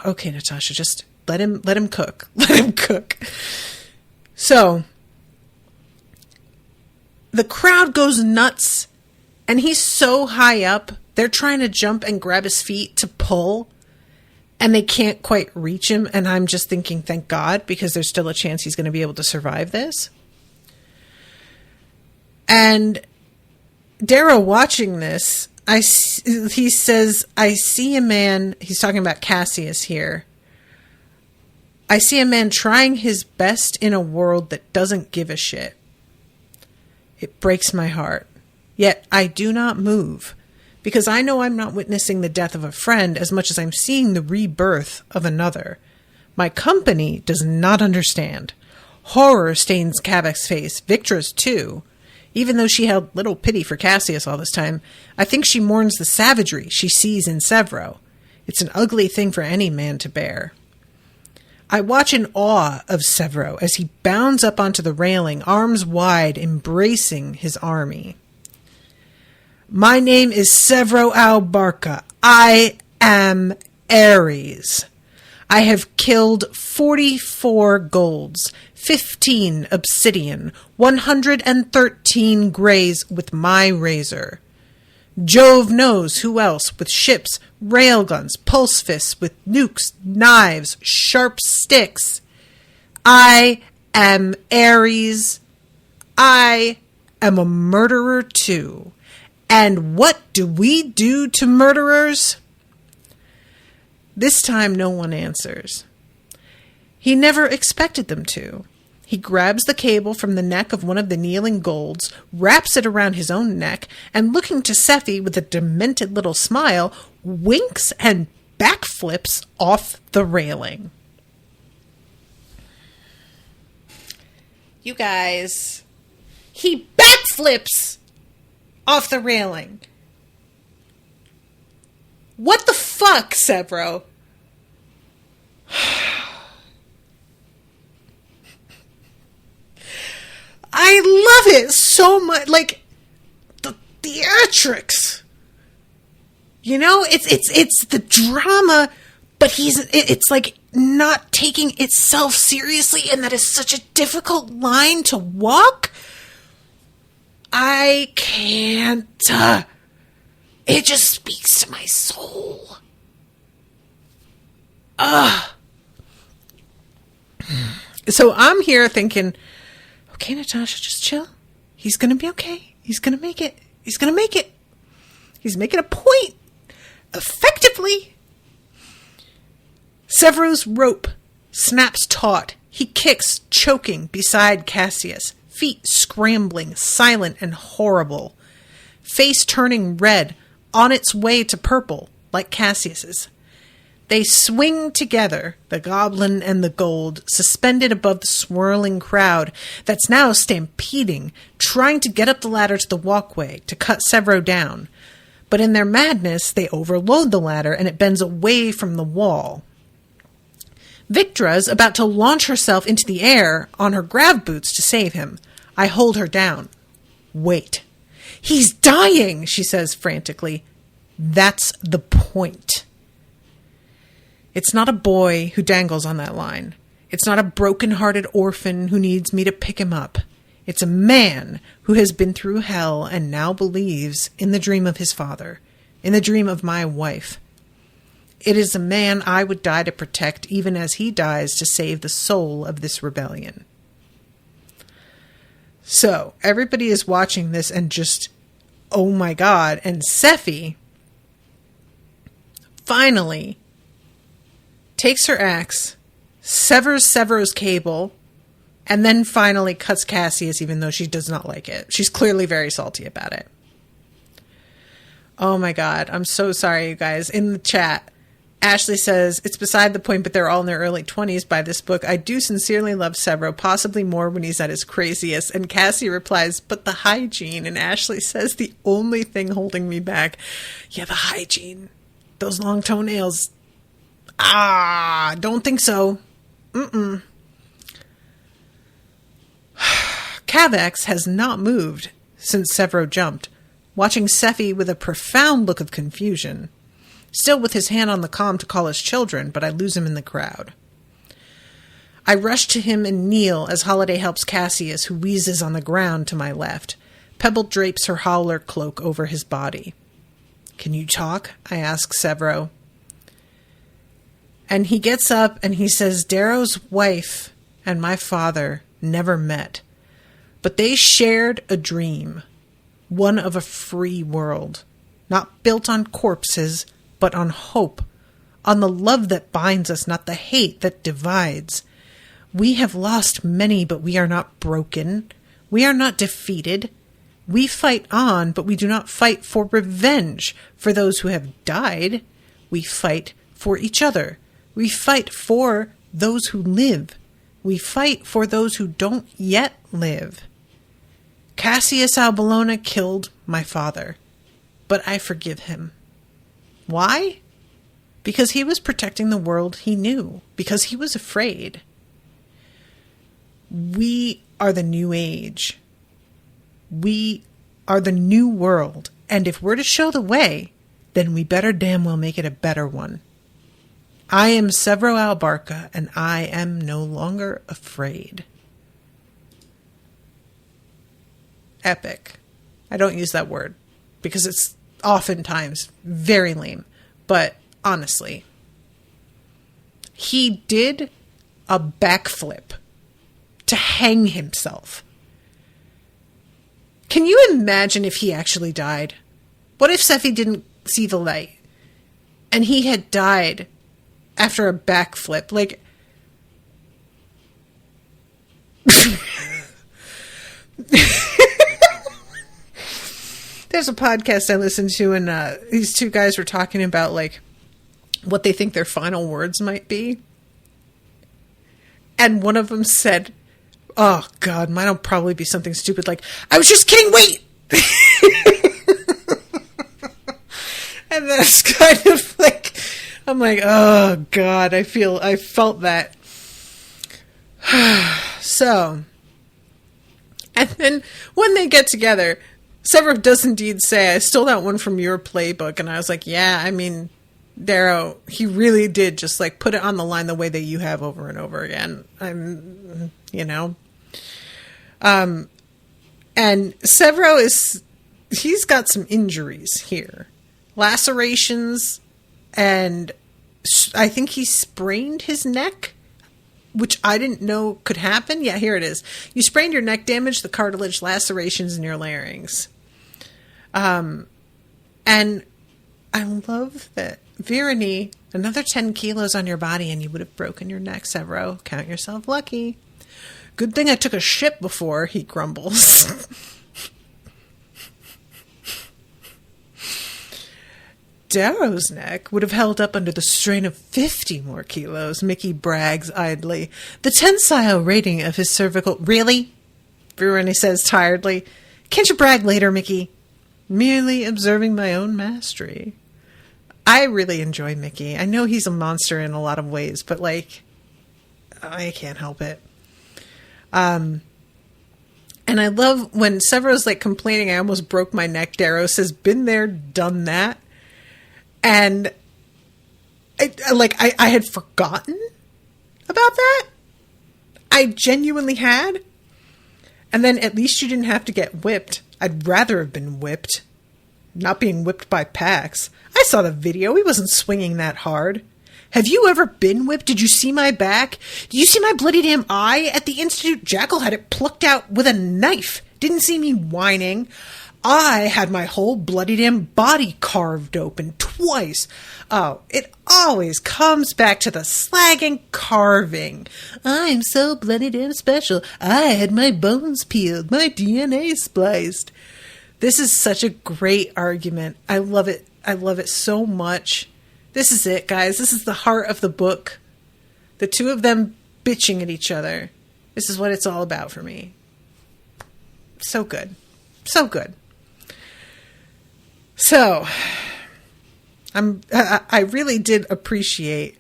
okay, Natasha, just let him cook. Let him cook. So the crowd goes nuts, and he's so high up, they're trying to jump and grab his feet to pull, and they can't quite reach him. And I'm just thinking, thank God, because there's still a chance he's going to be able to survive this. And Darrow watching this, he says, "I see a man," he's talking about Cassius here. "I see a man trying his best in a world that doesn't give a shit. It breaks my heart. Yet I do not move, because I know I'm not witnessing the death of a friend as much as I'm seeing the rebirth of another. My company does not understand. Horror stains Kavak's face, Victra's too. Even though she held little pity for Cassius all this time, I think she mourns the savagery she sees in Severo. It's an ugly thing for any man to bear. I watch in awe of Severo as he bounds up onto the railing, arms wide, embracing his army. My name is Severo Albarca. I am Ares. I have killed 44 golds, 15 obsidian, 113 greys with my razor. Jove knows who else with ships, railguns, pulse fists, with nukes, knives, sharp sticks. I am Ares. I am a murderer too. And what do we do to murderers? This time no one answers. He never expected them to. He grabs the cable from the neck of one of the kneeling golds, wraps it around his own neck, and looking to Sephi with a demented little smile, winks and backflips off the railing. You guys, he backflips off the railing. What the fuck, Severo? I love it so much. Like, the theatrics. You know, it's the drama, but it's like not taking itself seriously, and that is such a difficult line to walk. I can't. It just speaks to my soul. So I'm here thinking, okay, Natasha, just chill. He's going to be okay. He's going to make it. He's going to make it. He's making a point effectively. Severo's rope snaps taut. He kicks, choking, beside Cassius, feet scrambling, silent and horrible, face turning red, on its way to purple, like Cassius's. They swing together, the goblin and the gold, suspended above the swirling crowd that's now stampeding, trying to get up the ladder to the walkway to cut Severo down. But in their madness, they overload the ladder and it bends away from the wall. Victra's about to launch herself into the air on her grav boots to save him. I hold her down. Wait. He's dying, she says frantically. That's the point. It's not a boy who dangles on that line. It's not a broken-hearted orphan who needs me to pick him up. It's a man who has been through hell and now believes in the dream of his father, in the dream of my wife. It is a man I would die to protect even as he dies to save the soul of this rebellion. So, everybody is watching this and just, oh my God. And Sephi finally takes her axe, severs Severo's cable, and then finally cuts Cassius, even though she does not like it. She's clearly very salty about it. Oh my God. I'm so sorry, you guys. In the chat, Ashley says, it's beside the point, but they're all in their early 20s by this book. I do sincerely love Severo, possibly more when he's at his craziest. And Cassie replies, but the hygiene. And Ashley says, the only thing holding me back. Yeah, the hygiene. Those long toenails. Don't think so. Cavex has not moved since Severo jumped, watching Sephi with a profound look of confusion. Still with his hand on the comm to call his children, but I lose him in the crowd. I rush to him and kneel as Holiday helps Cassius, who wheezes on the ground to my left. Pebble drapes her howler cloak over his body. Can you talk? I ask Severo. And he gets up and he says, Darrow's wife and my father never met, but they shared a dream, one of a free world, not built on corpses, but on hope, on the love that binds us, not the hate that divides. We have lost many, but we are not broken. We are not defeated. We fight on, but we do not fight for revenge for those who have died. We fight for each other. We fight for those who live. We fight for those who don't yet live. Cassius Albolona killed my father, but I forgive him. Why? Because he was protecting the world he knew, because he was afraid. We are the new age. We are the new world, and if we're to show the way, then we better damn well make it a better one. I am Severo Albarca, and I am no longer afraid. Epic. I don't use that word because it's oftentimes very lame. But honestly, he did a backflip to hang himself. Can you imagine if he actually died? What if Sephi didn't see the light and he had died after a backflip? Like, there's a podcast I listened to, and these two guys were talking about, like, what they think their final words might be. And one of them said, oh, God, mine'll probably be something stupid like, I was just kidding, wait! And that's kind of like, I'm like, oh, God, I felt that. So, and then when they get together, Severo does indeed say, I stole that one from your playbook. And I was like, yeah, I mean, Darrow, he really did just like put it on the line the way that you have over and over again. And Severo he's got some injuries here. Lacerations, and I think he sprained his neck, which I didn't know could happen. Yeah, here it is. You sprained your neck, damaged the cartilage, lacerations in your larynx. And I love that. Verony, another 10 kilos on your body and you would have broken your neck, Severo. Count yourself lucky. Good thing I took a ship before, he grumbles. Darrow's neck would have held up under the strain of 50 more kilos, Mickey brags idly. The tensile rating of his cervical... Really? Verony says tiredly. Can't you brag later, Mickey? Merely observing my own mastery. I really enjoy Mickey. I know he's a monster in a lot of ways, but, like, I can't help it. And I love when Severo's, like, complaining, I almost broke my neck. Darrow says, been there, done that. And, I had forgotten about that. I genuinely had. And then at least you didn't have to get whipped. I'd rather have been whipped. Not being whipped by Pax. I saw the video. He wasn't swinging that hard. Have you ever been whipped? Did you see my back? Did you see my bloody damn eye? At the Institute, Jackal had it plucked out with a knife. Didn't see me whining. I had my whole bloody damn body carved open twice. Oh, it always comes back to the slagging carving. I'm so bloody damn special. I had my bones peeled, my DNA spliced. This is such a great argument. I love it. I love it so much. This is it, guys. This is the heart of the book. The two of them bitching at each other. This is what it's all about for me. So good. So good. So, I really did appreciate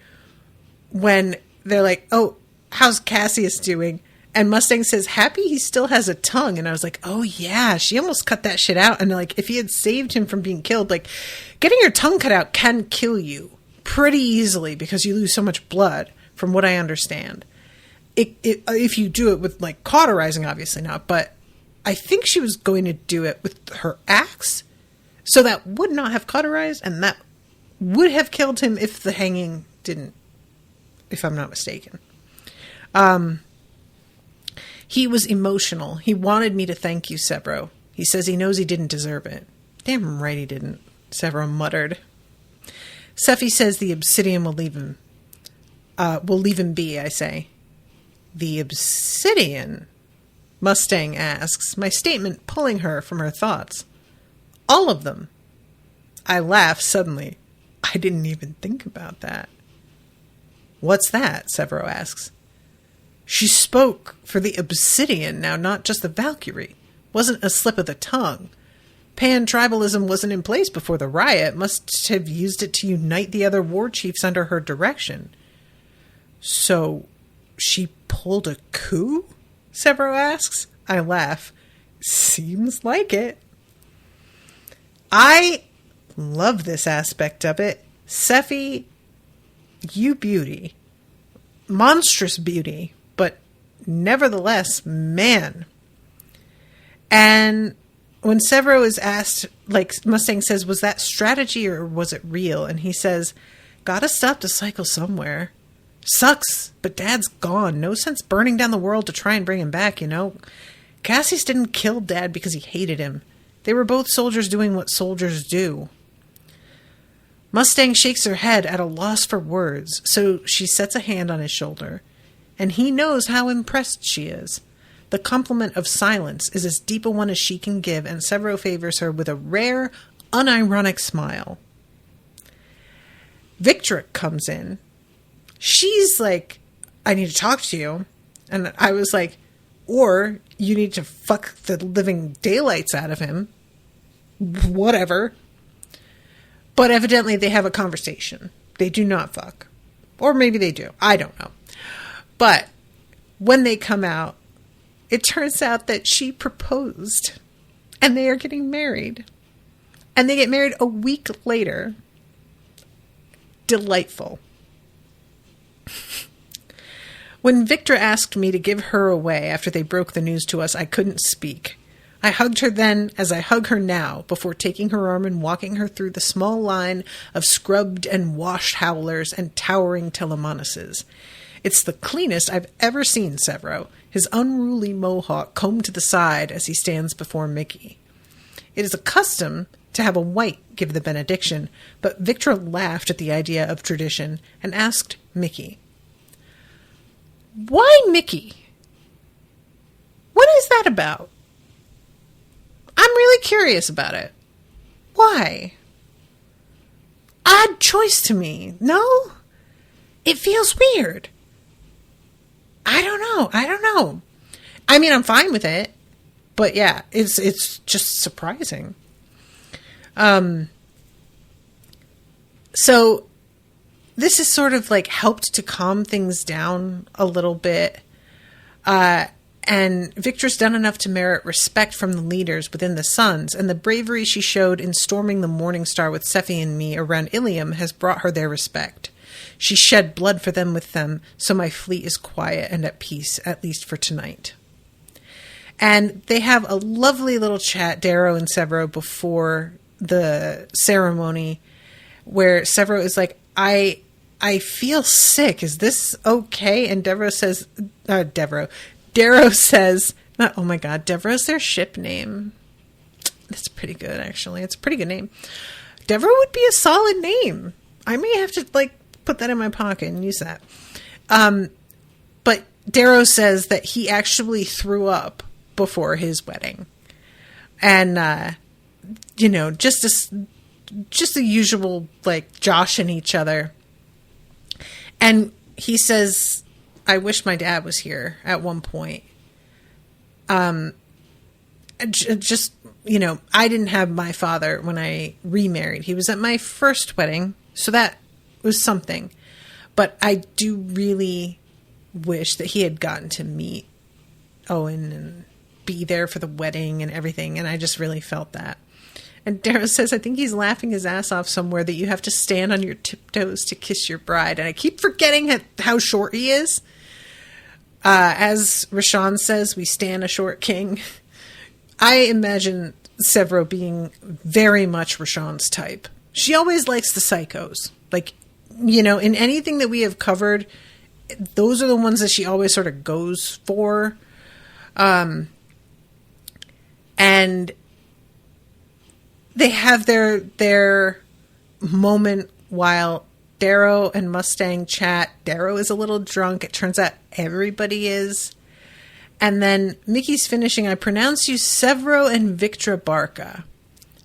when they're like, oh, how's Cassius doing? And Mustang says, happy he still has a tongue. And I was like, oh yeah, she almost cut that shit out. And like, if he had saved him from being killed, like getting your tongue cut out can kill you pretty easily because you lose so much blood from what I understand. If you do it with like cauterizing, obviously not, but I think she was going to do it with her axe. So that would not have cauterized, and that would have killed him if the hanging didn't, if I'm not mistaken. He was emotional. He wanted me to thank you, Severo. He says he knows he didn't deserve it. Damn right he didn't, Severo muttered. Seffi says the obsidian will leave him. Will leave him be, I say. The obsidian? Mustang asks, my statement pulling her from her thoughts. All of them. I laugh suddenly. I didn't even think about that. What's that? Severo asks. She spoke for the obsidian now, not just the Valkyrie. Wasn't a slip of the tongue. Pan-tribalism wasn't in place before the riot. Must have used it to unite the other war chiefs under her direction. So, she pulled a coup? Severo asks. I laugh. Seems like it. I love this aspect of it. Seffi, you beauty. Monstrous beauty, but nevertheless, man. And when Severo is asked, like Mustang says, was that strategy or was it real? And he says, gotta stop the cycle somewhere. Sucks, but Dad's gone. No sense burning down the world to try and bring him back, you know? Cassius didn't kill Dad because he hated him. They were both soldiers doing what soldiers do. Mustang shakes her head at a loss for words, so she sets a hand on his shoulder. And he knows how impressed she is. The compliment of silence is as deep a one as she can give, and Severo favors her with a rare, unironic smile. Victoric comes in. She's like, I need to talk to you. And I was like, or you need to fuck the living daylights out of him. Whatever. But evidently they have a conversation. They do not fuck. Or maybe they do. I don't know. But when they come out, it turns out that she proposed. And they are getting married. And they get married a week later. Delightful. When Victor asked me to give her away after they broke the news to us, I couldn't speak. I hugged her then as I hug her now, before taking her arm and walking her through the small line of scrubbed and washed howlers and towering telemonuses. It's the cleanest I've ever seen Severo, his unruly mohawk combed to the side as he stands before Mickey. It is a custom to have a white give the benediction, but Victra laughed at the idea of tradition and asked Mickey, "Why Mickey? What is that about? I'm really curious about it. Why? Odd choice to me, no? It feels weird. I don't know. I mean, I'm fine with it, but yeah, it's just surprising." So this is sort of like helped to calm things down a little bit. And Victra's done enough to merit respect from the leaders within the Suns, and the bravery she showed in storming the Morning Star with Sephi and me around Ilium has brought her their respect. She shed blood for them with them, so my fleet is quiet and at peace, at least for tonight. And they have a lovely little chat, Darrow and Severo, before the ceremony, where Severo is like, I feel sick. Is this okay? And Darrow says, oh my God, Devereaux's their ship name. That's pretty good, actually. It's a pretty good name. Devereaux would be a solid name. I may have to, put that in my pocket and use that. But Darrow says that he actually threw up before his wedding. And, just the usual, joshing each other. And he says, "I wish my dad was here," at one point. I didn't have my father when I remarried. He was at my first wedding, so that was something. But I do really wish that he had gotten to meet Owen and be there for the wedding and everything, and I just really felt that. And Darrow says, "I think he's laughing his ass off somewhere that you have to stand on your tiptoes to kiss your bride." And I keep forgetting how short he is. As Rashawn says, we stand a short king. I imagine Severo being very much Rashawn's type. She always likes the psychos. In anything that we have covered, those are the ones that she always sort of goes for. And they have their moment while Darrow and Mustang chat. Darrow is a little drunk. It turns out everybody is. And then Mickey's finishing, "I pronounce you Severo and Victra Barca."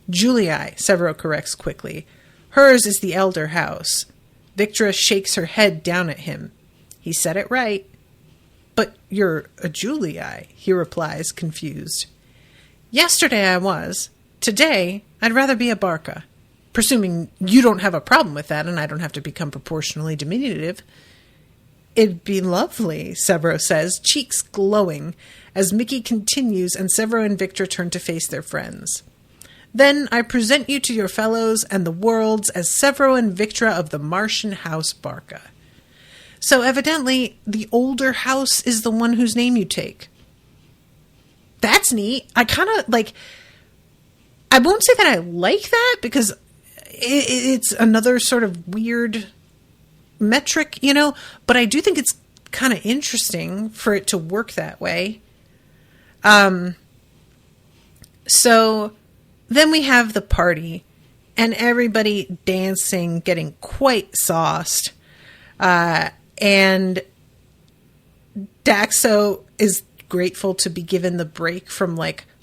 "Julii," Severo corrects quickly. "Hers is the elder house." Victra shakes her head down at him. He said it right. "But you're a Julii," he replies, confused. "Yesterday I was. Today, I'd rather be a Barca. Presuming you don't have a problem with that and I don't have to become proportionally diminutive." "It'd be lovely," Severo says, cheeks glowing, as Mickey continues and Severo and Victra turn to face their friends. "Then I present you to your fellows and the worlds as Severo and Victra of the Martian House Barca." So evidently, the older house is the one whose name you take. That's neat. I kind of, I won't say that I like that, because it's another sort of weird metric, but I do think it's kind of interesting for it to work that way. So then we have the party and everybody dancing, getting quite sauced. And Daxo is grateful to be given the break from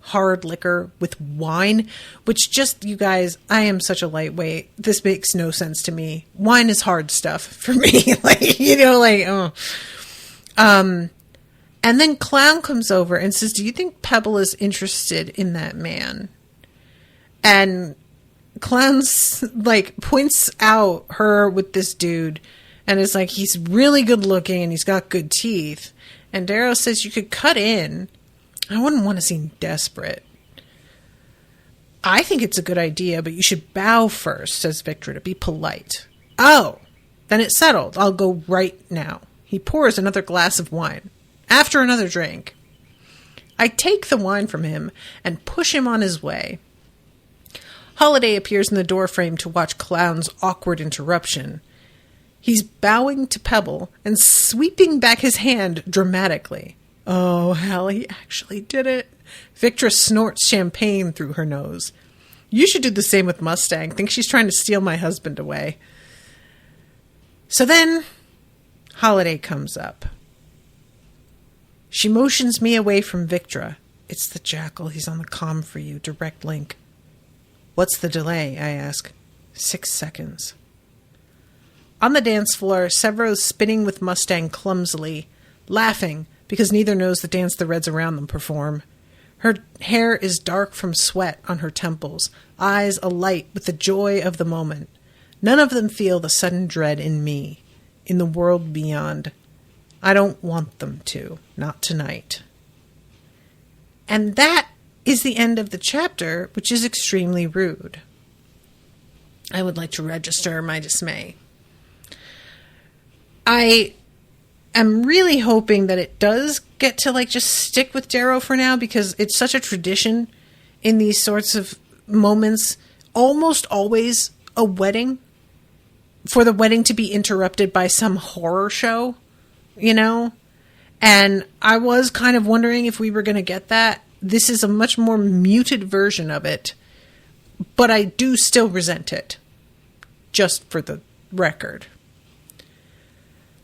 hard liquor with wine, which just, you guys, I am such a lightweight. This makes no sense to me. Wine is hard stuff for me. And then Clown comes over and says, "Do you think Pebble is interested in that man?" And Clown's points out her with this dude and is like, "He's really good looking and he's got good teeth." And Darrow says, "You could cut in. I wouldn't want to seem desperate." "I think it's a good idea, but you should bow first," says Victor, "to be polite." "Oh, then it's settled. I'll go right now." He pours another glass of wine. After another drink. I take the wine from him and push him on his way. Holiday appears in the doorframe to watch Clown's awkward interruption. He's bowing to Pebble and sweeping back his hand dramatically. Oh, hell, he actually did it. Victra snorts champagne through her nose. You should do the same with Mustang. Think she's trying to steal my husband away. So then, Holiday comes up. She motions me away from Victra. It's the jackal. He's on the comm for you. Direct link. What's the delay? I ask. 6 seconds. On the dance floor, Severo's spinning with Mustang clumsily, laughing because neither knows the dance the Reds around them perform. Her hair is dark from sweat on her temples, eyes alight with the joy of the moment. None of them feel the sudden dread in me, in the world beyond. I don't want them to, not tonight. And that is the end of the chapter, which is extremely rude. I would like to register my dismay. I am really hoping that it does get to just stick with Darrow for now, because it's such a tradition in these sorts of moments, almost always a wedding, for the wedding to be interrupted by some horror show, And I was kind of wondering if we were going to get that. This is a much more muted version of it, but I do still resent it, just for the record.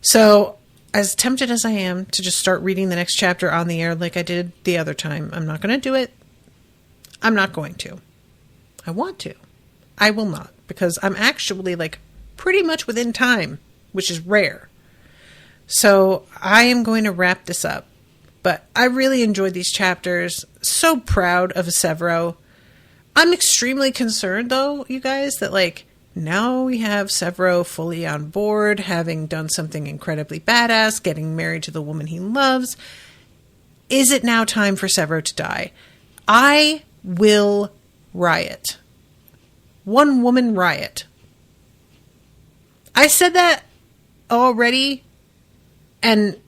So, as tempted as I am to just start reading the next chapter on the air like I did the other time, I'm not going to do it. I'm not going to. I want to. I will not, because I'm actually pretty much within time, which is rare. So I am going to wrap this up. But I really enjoyed these chapters. So proud of Severo. I'm extremely concerned, though, you guys, that now we have Severo fully on board, having done something incredibly badass, getting married to the woman he loves. Is it now time for Severo to die? I will riot. One woman riot. I said that already, and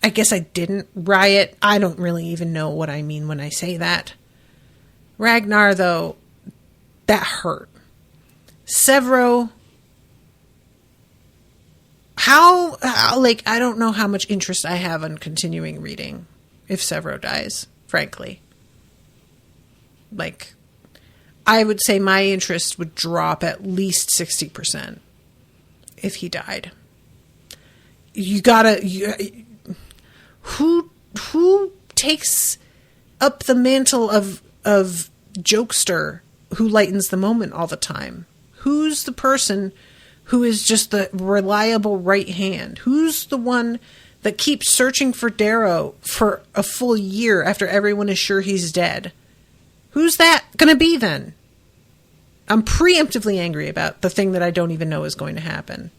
I guess I didn't riot. I don't really even know what I mean when I say that. Ragnar, though, that hurt. Severo, how I don't know how much interest I have in continuing reading if Severo dies, frankly. I would say my interest would drop at least 60% if he died. Who takes up the mantle of jokester who lightens the moment all the time? Who's the person who is just the reliable right hand? Who's the one that keeps searching for Darrow for a full year after everyone is sure he's dead? Who's that going to be then? I'm preemptively angry about the thing that I don't even know is going to happen.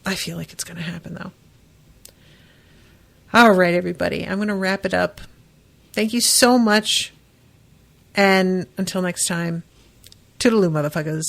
I feel like it's going to happen, though. All right, everybody. I'm going to wrap it up. Thank you so much. And until next time, toodaloo, motherfuckers.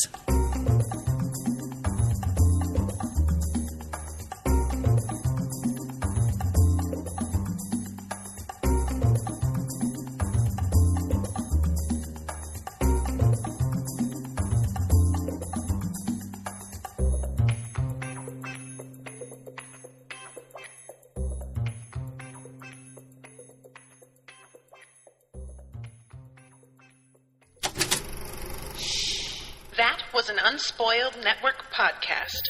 That was an Unspoiled Network podcast.